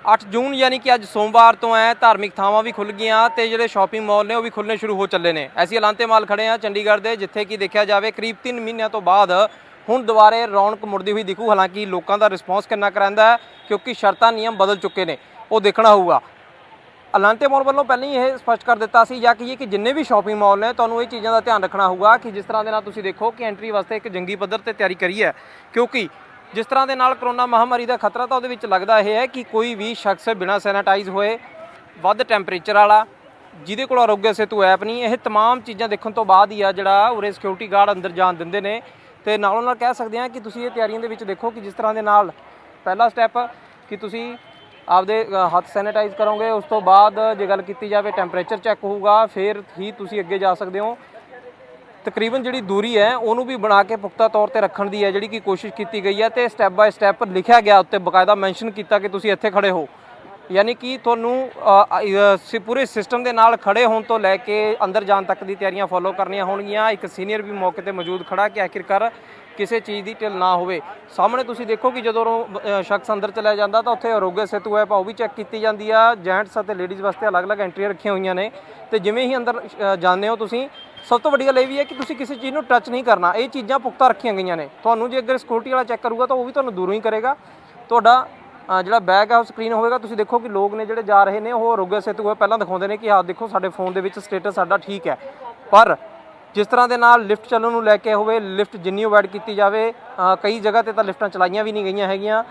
8 ਜੂਨ ਯਾਨੀ ਕਿ ਅੱਜ ਸੋਮਵਾਰ ਤੋਂ ਹੈ ਧਾਰਮਿਕ ਥਾਵਾਂ ਵੀ ਖੁੱਲ੍ਹ ਗਈਆਂ ਤੇ ਜਿਹੜੇ ਸ਼ਾਪਿੰਗ ਮਾਲ ਨੇ ਉਹ ਵੀ ਖੁੱਲ੍ਹਣੇ ਸ਼ੁਰੂ ਹੋ ਚੱਲੇ ਨੇ। ਅਸੀਂ ਐਲਾਂਟੇ ਮਾਲ ਖੜੇ ਹਾਂ ਚੰਡੀਗੜ੍ਹ ਦੇ, ਜਿੱਥੇ ਕਿ ਦੇਖਿਆ ਜਾਵੇ ਕਰੀਬ 3 ਮਹੀਨਿਆਂ ਤੋਂ ਬਾਅਦ ਹੁਣ ਦੁਬਾਰੇ ਰੌਣਕ ਮੁੜਦੀ ਹੋਈ ਦਿਖੂ। ਹਾਲਾਂਕਿ ਲੋਕਾਂ ਦਾ ਰਿਸਪੌਂਸ ਕਿੰਨਾ ਕੁ ਰਹਿੰਦਾ ਹੈ ਕਿਉਂਕਿ ਸ਼ਰਤਾਂ ਨਿਯਮ ਬਦਲ ਚੁੱਕੇ ਨੇ, ਉਹ ਦੇਖਣਾ ਹੋਊਗਾ। ਐਲਾਂਟੇ ਮਾਲ ਵੱਲੋਂ ਪਹਿਲਾਂ ਹੀ ਇਹ ਸਪਸ਼ਟ ਕਰ ਦਿੱਤਾ ਸੀ ਜਾਂ ਕਹੀਏ ਕਿ ਜਿੰਨੇ ਵੀ ਸ਼ਾਪਿੰਗ ਮਾਲ ਨੇ ਤੁਹਾਨੂੰ ਇਹ ਚੀਜ਼ਾਂ ਦਾ ਧਿਆਨ ਰੱਖਣਾ ਹੋਊਗਾ ਕਿ ਜਿਸ ਤਰ੍ਹਾਂ ਦੇ ਨਾਲ ਤੁਸੀਂ ਦੇਖੋ ਕਿ ਐਂਟਰੀ ਵਾਸਤੇ ਇੱਕ ਜੰਗੀ ਪੱਧਰ ਤੇ ਤਿਆਰੀ ਕਰੀ ਹੈ, ਕਿਉਂਕਿ ਜਿਸ ਤਰ੍ਹਾਂ ਦੇ ਨਾਲ ਕਰੋਨਾ ਮਹਾਮਾਰੀ ਦਾ ਖਤਰਾ ਤਾਂ ਉਹਦੇ ਵਿੱਚ ਲੱਗਦਾ ਇਹ ਹੈ ਕਿ ਕੋਈ ਵੀ ਸ਼ਖਸ ਬਿਨਾਂ ਸੈਨੀਟਾਈਜ਼ ਹੋਏ, ਵੱਧ ਟੈਂਪਰੇਚਰ ਵਾਲਾ, ਜਿਹਦੇ ਕੋਲ ਆਰੋਗਿਆ ਸੇਤੂ ਐਪ ਨਹੀਂ, ਇਹ तमाम ਚੀਜ਼ਾਂ ਦੇਖਣ ਤੋਂ ਬਾਅਦ ਹੀ ਆ ਜਿਹੜਾ ਉਰੇ ਸਿਕਿਉਰਿਟੀ ਗਾਰਡ ਅੰਦਰ ਜਾਣ ਦਿੰਦੇ ਨੇ। ਤੇ ਨਾਲੋਂ ਨਾਲ ਕਹਿ ਸਕਦੇ ਹਾਂ ਕਿ ਤੁਸੀਂ ਇਹ ਤਿਆਰੀਆਂ ਦੇ ਵਿੱਚ ਦੇਖੋ ਕਿ ਜਿਸ ਤਰ੍ਹਾਂ ਦੇ ਨਾਲ ਪਹਿਲਾ ਸਟੈਪ ਕਿ ਤੁਸੀਂ ਆਪਦੇ ਹੱਥ ਸੈਨੀਟਾਈਜ਼ ਕਰੋਗੇ, ਉਸ ਤੋਂ ਬਾਅਦ ਜੇ ਗੱਲ ਕੀਤੀ ਜਾਵੇ ਟੈਂਪਰੇਚਰ ਚੈੱਕ ਹੋਊਗਾ, ਫਿਰ ਹੀ ਤੁਸੀਂ ਅੱਗੇ ਜਾ ਸਕਦੇ ਹੋ। ਤਕਰੀਬਨ ਜਿਹੜੀ ਦੂਰੀ ਹੈ ਉਹਨੂੰ ਵੀ ਬਣਾ ਕੇ ਪੁਖਤਾ ਤੌਰ ਤੇ ਰੱਖਣ ਦੀ ਹੈ ਜਿਹੜੀ ਕਿ ਕੋਸ਼ਿਸ਼ ਕੀਤੀ ਗਈ ਹੈ ਤੇ ਸਟੈਪ ਬਾਏ ਸਟੈਪ ਲਿਖਿਆ ਗਿਆ, ਉੱਤੇ ਬਕਾਇਦਾ ਮੈਂਸ਼ਨ ਕੀਤਾ ਕਿ ਤੁਸੀਂ ਇੱਥੇ ਖੜੇ ਹੋ, ਯਾਨੀ ਕਿ ਤੁਹਾਨੂੰ ਪੂਰੇ ਸਿਸਟਮ ਦੇ ਨਾਲ ਖੜੇ ਹੋਣ ਤੋਂ ਲੈ ਕੇ ਅੰਦਰ ਜਾਣ ਤੱਕ ਦੀ ਤਿਆਰੀਆਂ ਫੋਲੋ ਕਰਨੀਆਂ ਹੋਣਗੀਆਂ। ਇੱਕ ਸੀਨੀਅਰ ਵੀ ਮੌਕੇ ਤੇ ਮੌਜੂਦ ਖੜਾ ਕਿ ਆਖਿਰਕਾਰ ਕਿਸੇ ਚੀਜ਼ ਦੀ ਢਿੱਲ ਨਾ ਹੋਵੇ। ਸਾਹਮਣੇ ਤੁਸੀਂ ਦੇਖੋ ਕਿ ਜਦੋਂ ਸ਼ਖਸ ਅੰਦਰ ਚਲਿਆ ਜਾਂਦਾ ਤਾਂ ਉੱਥੇ ਆਰੋਗਿਆ ਸੇਤੂ ਐਪ ਉਹ ਵੀ ਚੈੱਕ ਕੀਤੀ ਜਾਂਦੀ ਆ। ਜੈਂਟਸ ਅਤੇ ਲੇਡੀਜ਼ ਵਾਸਤੇ ਅਲੱਗ-ਅਲੱਗ ਐਂਟਰੀਆਂ ਰੱਖੀਆਂ ਹੋਈਆਂ ਨੇ ਤੇ ਜਿਵੇਂ ਹੀ ਅੰਦਰ ਜਾਂਦੇ ਹੋ ਤੁਸੀਂ, ਸਭ ਤੋਂ ਵੱਡੀ ਗੱਲ ਇਹ ਵੀ ਹੈ ਕਿ ਤੁਸੀਂ ਕਿਸੇ ਚੀਜ਼ ਨੂੰ ਟੱਚ ਨਹੀਂ ਕਰਨਾ। ਇਹ ਚੀਜ਼ਾਂ ਪੁਖਤਾ ਰੱਖੀਆਂ ਗਈਆਂ ਨੇ। ਤੁਹਾਨੂੰ ਜੇ ਅਗਰ ਸਿਕਿਉਰਿਟੀ ਵਾਲਾ ਚੈੱਕ ਕਰੂਗਾ ਤਾਂ ਉਹ ਵੀ ਤੁਹਾਨੂੰ ਦੂਰੋਂ ਹੀ ਕਰੇਗਾ। ਤੁਹਾਡਾ ਜਿਹੜਾ ਬੈਗ ਹੈ ਉਹ ਸਕਰੀਨ ਹੋਵੇਗਾ। ਤੁਸੀਂ ਦੇਖੋ ਕਿ ਲੋਕ ਨੇ ਜਿਹੜੇ ਜਾ ਰਹੇ ਨੇ ਉਹ ਆਰੋਗਿਆ ਸੇਤੂ ਐਪ ਪਹਿਲਾਂ ਦਿਖਾਉਂਦੇ ਨੇ ਕਿ ਹਾਂ ਦੇਖੋ ਸਾਡੇ ਫੋਨ ਦੇ ਵਿੱਚ ਸਟੇਟਸ ਸਾਡਾ ਠੀਕ ਹੈ, ਪਰ ਜਿਸ ਤਰ੍ਹਾਂ ਦੇ ਨਾਲ ਲਿਫਟ ਚੱਲਣ ਨੂੰ ਲੈ ਕੇ ਹੋਵੇ, ਲਿਫਟ ਜਿੰਨੀ ਅਵੋਇਡ ਕੀਤੀ ਜਾਵੇ। ਕਈ ਜਗ੍ਹਾ ਤੇ ਤਾਂ ਲਿਫਟਾਂ ਚਲਾਈਆਂ ਵੀ ਨਹੀਂ ਗਈਆਂ ਹੈਗੀਆਂ।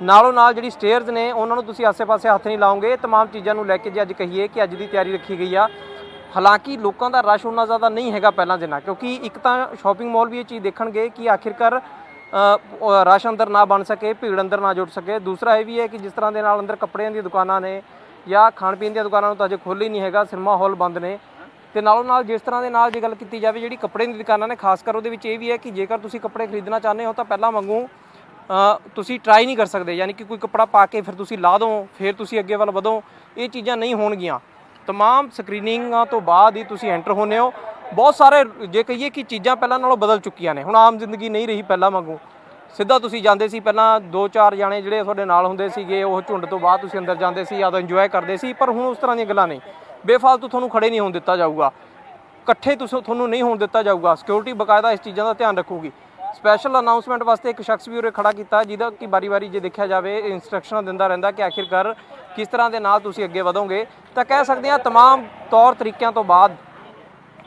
ਨਾਲੋਂ ਨਾਲ ਜਿਹੜੀ ਸਟੇਅਰਸ ਨੇ ਉਹਨਾਂ ਨੂੰ ਤੁਸੀਂ ਆਸੇ-ਪਾਸੇ ਹੱਥ ਨਹੀਂ ਲਾਓਗੇ। ਇਹ तमाम ਚੀਜ਼ਾਂ ਨੂੰ ਲੈ ਕੇ ਜੇ ਅੱਜ ਕਹੀਏ ਕਿ ਅੱਜ ਦੀ ਤਿਆਰੀ ਰੱਖੀ ਗਈ ਆ। ਹਾਲਾਂਕਿ ਲੋਕਾਂ ਦਾ ਰਸ਼ ਉਨਾ ਜ਼ਿਆਦਾ ਨਹੀਂ ਹੈਗਾ ਪਹਿਲਾਂ ਜਿੰਨਾ, ਕਿਉਂਕਿ ਇੱਕ ਤਾਂ ਸ਼ਾਪਿੰਗ ਮਾਲ ਵੀ ਇਹ ਚੀਜ਼ ਦੇਖਣਗੇ ਕਿ ਆਖਿਰਕਾਰ ਰਸ਼ ਅੰਦਰ ਨਾ ਬਣ ਸਕੇ, ਭੀੜ ਅੰਦਰ ਨਾ ਜੁੜ ਸਕੇ। ਦੂਸਰਾ ਇਹ ਵੀ ਹੈ ਕਿ ਜਿਸ ਤਰ੍ਹਾਂ ਦੇ ਨਾਲ ਅੰਦਰ ਕੱਪੜਿਆਂ ਦੀਆਂ ਦੁਕਾਨਾਂ ਨੇ ਜਾਂ ਖਾਣ ਪੀਣ ਦੀਆਂ ਦੁਕਾਨਾਂ ਨੂੰ ਤਾਂ ਅਜੇ ਖੋਲ੍ਹ ਹੀ ਨਹੀਂ ਹੈਗਾ, ਸਿਨੇਮਾ ਹਾਲ ਬੰਦ ਨੇ। ਤੇ ਨਾਲੋਂ ਨਾਲ ਜਿਸ ਤਰ੍ਹਾਂ ਦੇ ਨਾਲ ਜੇ ਗੱਲ ਕੀਤੀ ਜਾਵੇ ਜਿਹੜੀ ਕੱਪੜੇ ਦੀਆਂ ਦੁਕਾਨਾਂ ਨੇ, ਖਾਸ ਕਰ ਉਹਦੇ ਵਿੱਚ ਇਹ ਵੀ ਹੈ ਕਿ ਜੇਕਰ ਤੁਸੀਂ ਕੱਪੜੇ ਖਰੀਦਣਾ ਚਾਹੁੰਦੇ ਹੋ ਤਾਂ ਪਹਿਲਾਂ ਵਾਂਗੂ ਤੁਸੀਂ ਟਰਾਈ ਨਹੀਂ ਕਰ ਸਕਦੇ, ਯਾਨੀ ਕਿ ਕੋਈ ਕੱਪੜਾ ਪਾ ਕੇ ਫਿਰ ਤੁਸੀਂ ਲਾ ਦਿਓ, ਫਿਰ ਤੁਸੀਂ ਅੱਗੇ ਵੱਲ ਵਧੋ, ਇਹ ਚੀਜ਼ਾਂ ਨਹੀਂ ਹੋਣਗੀਆਂ। तमाम ਸਕਰੀਨਿੰਗਾਂ ਤੋਂ ਬਾਅਦ ਹੀ ਤੁਸੀਂ ਐਂਟਰ ਹੁੰਦੇ ਹੋ। ਬਹੁਤ ਸਾਰੇ ਜੇ ਕਹੀਏ ਕਿ ਚੀਜ਼ਾਂ ਪਹਿਲਾਂ ਨਾਲੋਂ ਬਦਲ ਚੁੱਕੀਆਂ ਨੇ। ਹੁਣ ਆਮ ਜ਼ਿੰਦਗੀ ਨਹੀਂ ਰਹੀ ਪਹਿਲਾਂ ਵਾਂਗੂ। ਸਿੱਧਾ ਤੁਸੀਂ ਜਾਂਦੇ ਸੀ, ਪਹਿਲਾਂ 2-4 ਜਾਣੇ ਜਿਹੜੇ ਤੁਹਾਡੇ ਨਾਲ ਹੁੰਦੇ ਸੀਗੇ, ਉਹ ਝੁੰਡ ਤੋਂ ਬਾਅਦ ਤੁਸੀਂ ਅੰਦਰ ਜਾਂਦੇ ਸੀ, ਜਾਂ ਤਾਂ ਇੰਜੋਏ ਕਰਦੇ ਸੀ। ਪਰ ਹੁਣ ਉਸ ਤਰ੍ਹਾਂ ਦੀਆਂ ਗੱਲਾਂ ਨਹੀਂ। ਬੇਫਾਲਤੂ ਤੁਹਾਨੂੰ ਖੜੇ ਨਹੀਂ ਹੋਣ ਦਿੱਤਾ ਜਾਊਗਾ, ਇਕੱਠੇ ਤੁਹਾਨੂੰ ਨਹੀਂ ਹੋਣ ਦਿੱਤਾ ਜਾਊਗਾ। ਸਿਕਿਉਰਿਟੀ ਬਕਾਇਦਾ ਇਸ ਚੀਜ਼ਾਂ ਦਾ ਧਿਆਨ ਰੱਖੂਗੀ। ਸਪੈਸ਼ਲ ਅਨਾਊਂਸਮੈਂਟ ਵਾਸਤੇ ਇੱਕ ਸ਼ਖਸ ਵੀ ਉਰੇ ਖੜਾ ਕੀਤਾ, ਜਿਹਦਾ ਕਿ ਵਾਰੀ-ਵਾਰੀ ਜੇ ਦੇਖਿਆ ਜਾਵੇ ਇੰਸਟਰਕਸ਼ਨਾਂ ਦਿੰਦਾ ਰਹਿੰਦਾ ਕਿ ਆਖਿਰਕਾਰ ਕਿਸ ਤਰ੍ਹਾਂ ਦੇ ਨਾਲ ਤੁਸੀਂ ਅੱਗੇ ਵਧੋਗੇ। ਤਾਂ ਕਹਿ ਸਕਦੇ ਹਾਂ तमाम ਤੌਰ ਤਰੀਕਿਆਂ ਤੋਂ ਬਾਅਦ,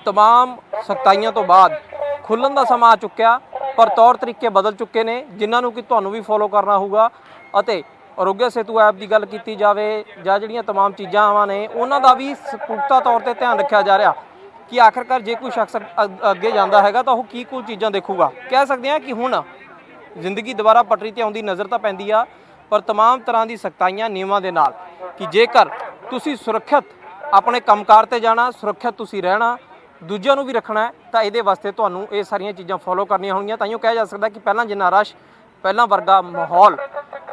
तमाम ਸਖਤਾਈਆਂ ਤੋਂ ਬਾਅਦ ਖੁੱਲ੍ਹਣ ਦਾ ਸਮਾਂ ਆ ਚੁੱਕਿਆ, ਪਰ ਤੌਰ ਤਰੀਕੇ ਬਦਲ ਚੁੱਕੇ ਨੇ ਜਿਨ੍ਹਾਂ ਨੂੰ ਕਿ ਤੁਹਾਨੂੰ ਵੀ ਫੋਲੋ ਕਰਨਾ ਹੋਊਗਾ। ਅਤੇ ਆਰੋਗਿਆ ਸੇਤੂ ਐਪ ਦੀ ਗੱਲ ਕੀਤੀ ਜਾਵੇ ਜਾਂ ਜਿਹੜੀਆਂ तमाम ਚੀਜ਼ਾਂ ਨੇ ਉਹਨਾਂ ਦਾ ਵੀ ਪੁਖਤਾ ਤੌਰ ਤੇ ਧਿਆਨ ਰੱਖਿਆ ਜਾ ਰਿਹਾ ਕਿ ਆਖਿਰਕਾਰ ਜੇ ਕੋਈ ਸ਼ਖਸ ਅੱਗੇ ਜਾਂਦਾ ਹੈਗਾ ਤਾਂ ਉਹ ਕੀ ਕੁਝ ਚੀਜ਼ਾਂ ਦੇਖੂਗਾ। ਕਹਿ ਸਕਦੇ ਹਾਂ ਕਿ ਹੁਣ ਜ਼ਿੰਦਗੀ ਦੁਬਾਰਾ ਪਟਰੀ ਤੇ ਆਉਂਦੀ ਨਜ਼ਰ ਤਾਂ ਪੈਂਦੀ ਆ, ਪਰ तमाम ਤਰ੍ਹਾਂ ਦੀ ਸਖਤਾਈਆਂ ਨਿਯਮਾਂ ਦੇ ਨਾਲ ਕਿ ਜੇਕਰ ਤੁਸੀਂ ਸੁਰੱਖਿਅਤ ਆਪਣੇ ਕੰਮਕਾਰ ਤੇ ਜਾਣਾ, ਸੁਰੱਖਿਅਤ ਤੁਸੀਂ ਰਹਿਣਾ, ਦੂਜਿਆਂ ਨੂੰ ਵੀ ਰੱਖਣਾ ਹੈ, ਤਾਂ ਇਹਦੇ ਵਾਸਤੇ ਤੁਹਾਨੂੰ ਇਹ ਸਾਰੀਆਂ ਚੀਜ਼ਾਂ ਫੋਲੋ ਕਰਨੀਆਂ ਹੋਣਗੀਆਂ। ਤਾਂ ਕਿਹਾ ਜਾ ਸਕਦਾ ਕਿ ਪਹਿਲਾਂ ਜਿੰਨਾ ਰਸ਼, ਪਹਿਲਾਂ ਵਰਗਾ ਮਾਹੌਲ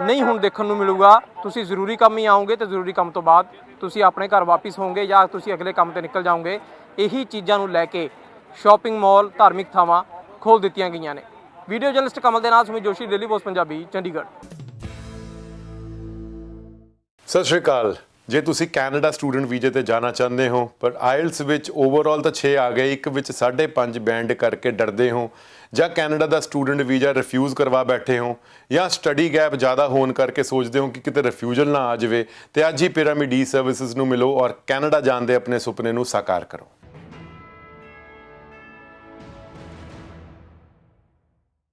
ਨਹੀਂ ਹੁਣ ਦੇਖਣ ਨੂੰ ਮਿਲੂਗਾ। ਤੁਸੀਂ ਜ਼ਰੂਰੀ ਕੰਮ ਹੀ ਆਓਗੇ ਤੇ ਜ਼ਰੂਰੀ ਕੰਮ ਤੋਂ ਬਾਅਦ ਤੁਸੀਂ ਆਪਣੇ ਘਰ ਵਾਪਸ ਹੋਵੋਗੇ ਜਾਂ ਤੁਸੀਂ ਅਗਲੇ ਕੰਮ ਤੇ ਨਿਕਲ ਜਾਓਗੇ। ਇਹੀ ਚੀਜ਼ਾਂ ਨੂੰ ਲੈ ਕੇ ਸ਼ਾਪਿੰਗ ਮਾਲ, ਧਾਰਮਿਕ ਥਾਵਾਂ ਖੋਲ੍ਹ ਦਿੱਤੀਆਂ ਗਈਆਂ ਨੇ। ਵੀਡੀਓ ਜਰਨਲਿਸਟ ਕਮਲ ਦੇ ਨਾਲ ਸੁਮਿਤ ਜੋਸ਼ੀ, ਡੇਲੀ ਪੋਸਟ ਪੰਜਾਬੀ, ਚੰਡੀਗੜ੍ਹ। ਸਤਿ ਸ਼੍ਰੀ ਅਕਾਲ। ਜੇ ਤੁਸੀਂ ਕੈਨੇਡਾ ਸਟੂਡੈਂਟ ਵੀਜ਼ੇ ਤੇ ਜਾਣਾ ਚਾਹੁੰਦੇ ਹੋ ਪਰ ਆਇਲਸ ਵਿੱਚ ਓਵਰਆਲ ਤਾਂ 6 ਆ ਗਏ, ਇੱਕ ਵਿੱਚ 5.5 ਬੈਂਡ ਕਰਕੇ ਡਰਦੇ ਹੋ, ਜਾਂ ਕੈਨੇਡਾ ਦਾ ਸਟੂਡੈਂਟ ਵੀਜ਼ਾ ਰਿਫਿਊਜ਼ ਕਰਵਾ ਬੈਠੇ ਹੋ, ਜਾਂ ਸਟੱਡੀ ਗੈਪ ਜ਼ਿਆਦਾ ਹੋਣ ਕਰਕੇ ਸੋਚਦੇ ਹੋ ਕਿ ਕਿਤੇ ਰਿਫਿਊਜ਼ਲ ਨਾ ਆ ਜਾਵੇ, ਤੇ ਅੱਜ ਹੀ ਪਿਰਾਮਿਡ ਈ ਸਰਵਿਸਿਜ਼ ਨੂੰ ਮਿਲੋ ਔਰ ਕੈਨੇਡਾ ਜਾਣ ਦੇ ਆਪਣੇ ਸੁਪਨੇ ਨੂੰ ਸਾਕਾਰ ਕਰੋ।